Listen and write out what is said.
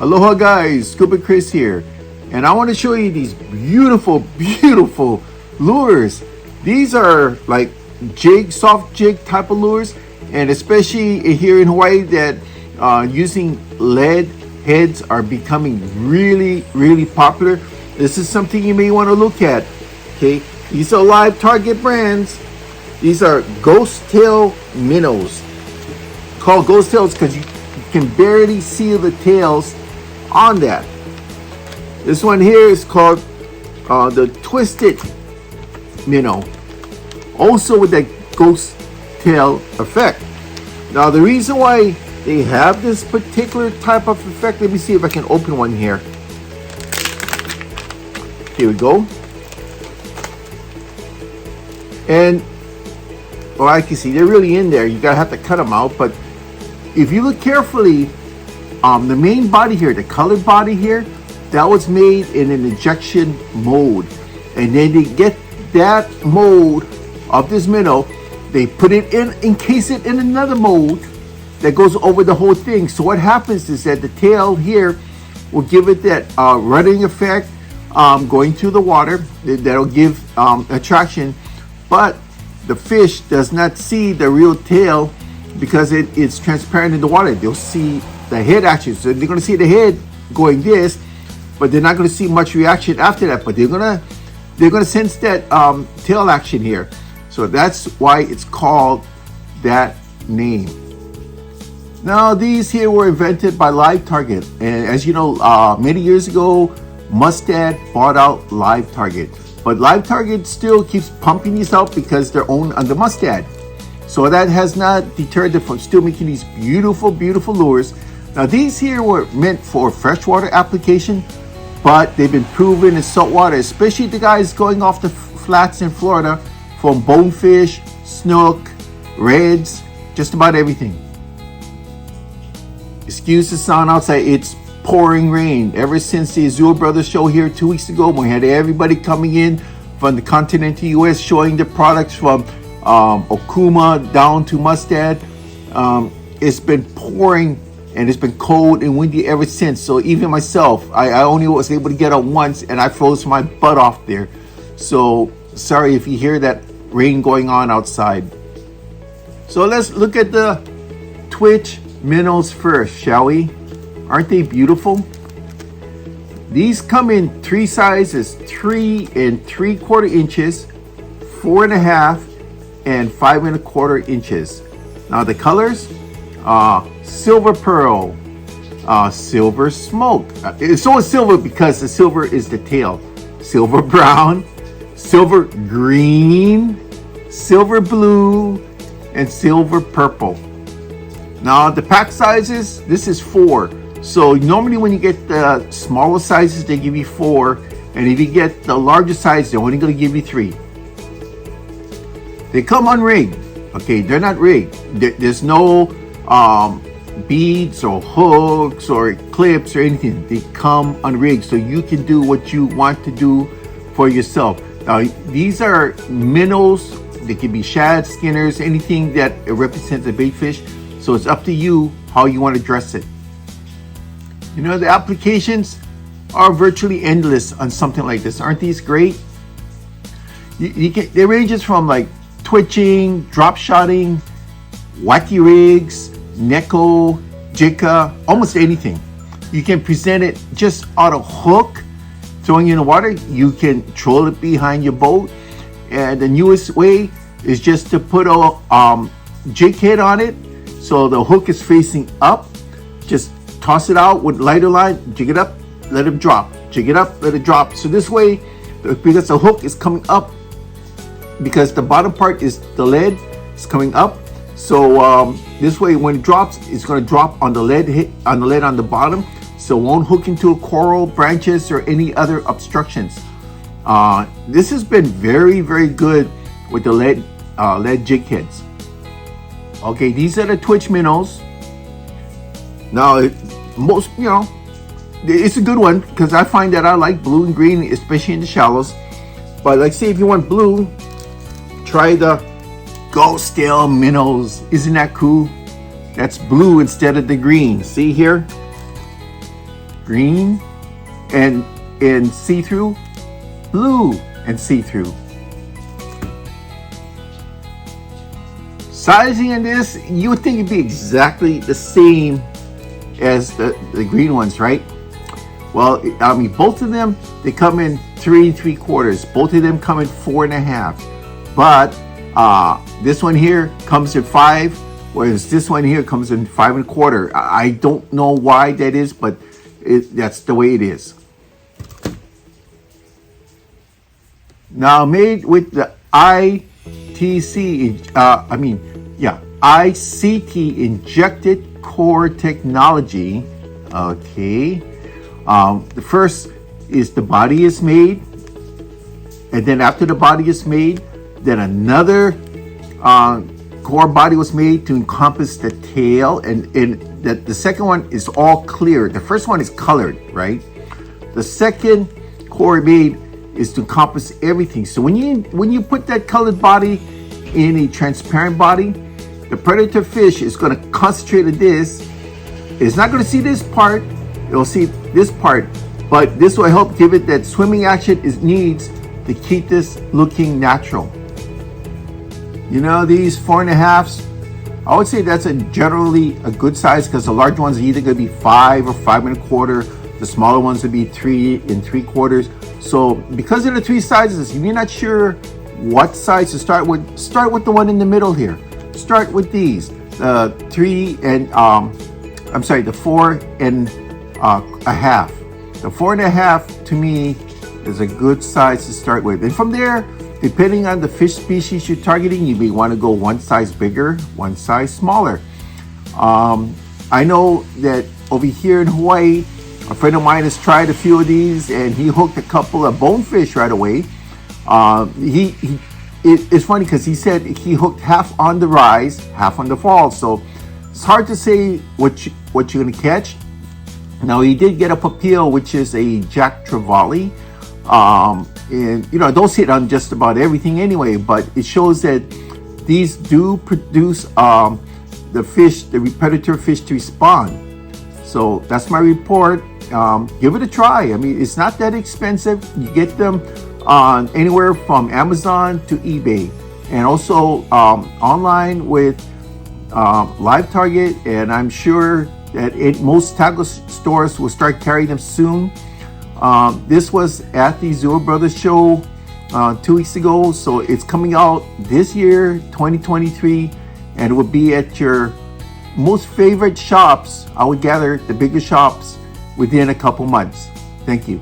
Aloha guys, Scuba Chris here, and I want to show you these beautiful lures. These are like soft jig type of lures, and especially here in Hawaii that using lead heads are becoming really popular. This is something you may want to look at. Okay, these are live target brands. These are ghost tail minnows, called ghost tails because you can barely see the tails on that. This one here is called the twisted minnow, also with that ghost tail effect. Now the reason why they have this particular type of effect, let me see if I can open one here. Here we go. And well, I can see they're really in there. You gotta have to cut them out, but if you look carefully, the main body here, the colored body here, that was made in an injection mold, and then they get that mold of this minnow, they put it in, encase it in another mold that goes over the whole thing. So what happens is that the tail here will give it that running effect, going through the water. That'll give attraction, but the fish does not see the real tail because it's transparent in the water. They'll see the head action, so they're going to see the head going this, but they're not going to see much reaction after that. But they're going to sense that tail action here, so that's why it's called that name. Now these here were invented by Live Target, and as you know, many years ago, Mustad bought out Live Target, but Live Target still keeps pumping these out because they're owned under Mustad. So that has not deterred them from still making these beautiful lures. Now these here were meant for freshwater application, but they've been proven in saltwater, especially the guys going off the flats in Florida, from bonefish, snook, reds, just about everything. Excuse the sound outside, it's pouring rain. Ever since the Azul Brothers show here 2 weeks ago, when we had everybody coming in from the continental US showing the products from Okuma down to Mustad, it's been pouring and it's been cold and windy ever since. So even myself, I only was able to get out once and I froze my butt off there. So sorry if you hear that rain going on outside. So let's look at the Twitch minnows first, shall we? Aren't they beautiful? These come in three sizes: 3 3/4 inches, 4.5, and 5 1/4 inches. Now the colors: silver pearl, silver smoke. It's always silver because the silver is the tail. Silver brown, silver green, silver blue, and silver purple. Now the pack sizes, this is 4. So normally when you get the smaller sizes, they give you 4. And if you get the larger size, they're only going to give you 3. They come unrigged. Okay, they're not rigged. There's no beads or hooks or clips or anything. They come unrigged, so you can do what you want to do for yourself. Now these are minnows. They can be shad, skinners, anything that represents a bait fish. So it's up to you how you want to dress it. You know, the applications are virtually endless on something like this. Aren't these great? They ranges from like twitching, drop shotting, whacky rigs, neko, jika, almost anything. You can present it just on a hook, throwing it in the water. You can troll it behind your boat. And the newest way is just to put a jig head on it, so the hook is facing up. Just toss it out with lighter line, jig it up, let it drop, jig it up, let it drop. So this way, because the hook is coming up, because the bottom part is the lead, it's coming up. So this way, when it drops, it's going to drop on the lead on the bottom, so it won't hook into a coral, branches, or any other obstructions. This has been very good with the lead jig heads. Okay, these are the Twitch minnows. Now, it's a good one because I find that I like blue and green, especially in the shallows. But like, say if you want blue, try the ghost tail minnows. Isn't that cool? That's blue instead of the green. See here? green and see-through, blue and see-through. Sizing in this, you would think it'd be exactly the same as the green ones, right? Well, I mean, both of them, they come in 3 3/4. Both of them come in 4 1/2. But this one here comes in 5, whereas this one here comes in 5 1/4. I don't know why that is, but that's the way it is. Now, made with the ICT injected core technology. Okay. The first is the body is made, and then after the body is made, then another core body was made to encompass the tail, and the second one is all clear. The first one is colored, right? The second core made is to encompass everything. So when you put that colored body in a transparent body, the predator fish is going to concentrate on this. It's not going to see this part. It'll see this part, but this will help give it that swimming action it needs to keep this looking natural. You know, these 4 1/2s, I would say that's generally a good size, because the large ones are either going to be 5 or 5 1/4. The smaller ones would be 3 3/4. So because of the 3 sizes, if you're not sure what size to start with the one in the middle here. Start with these, the 3 and the 4 1/2. The 4 1/2 to me is a good size to start with, and from there, depending on the fish species you're targeting, you may want to go one size bigger, one size smaller. I know that over here in Hawaii, a friend of mine has tried a few of these, and he hooked a couple of bonefish right away. It's funny because he said he hooked half on the rise, half on the fall. So it's hard to say what you're going to catch. Now, he did get a papille, which is a Jack Trevally. And, you know, those hit on just about everything anyway, but it shows that these do produce the predator fish to respond. So that's my report. Give it a try. I mean, it's not that expensive. You get them on anywhere from Amazon to eBay, and also online with Live Target, and I'm sure that most tackle stores will start carrying them soon. This was at the Zero Brothers show 2 weeks ago, so it's coming out this year, 2023, and it will be at your most favorite shops. I would gather the bigger shops within a couple months. Thank you.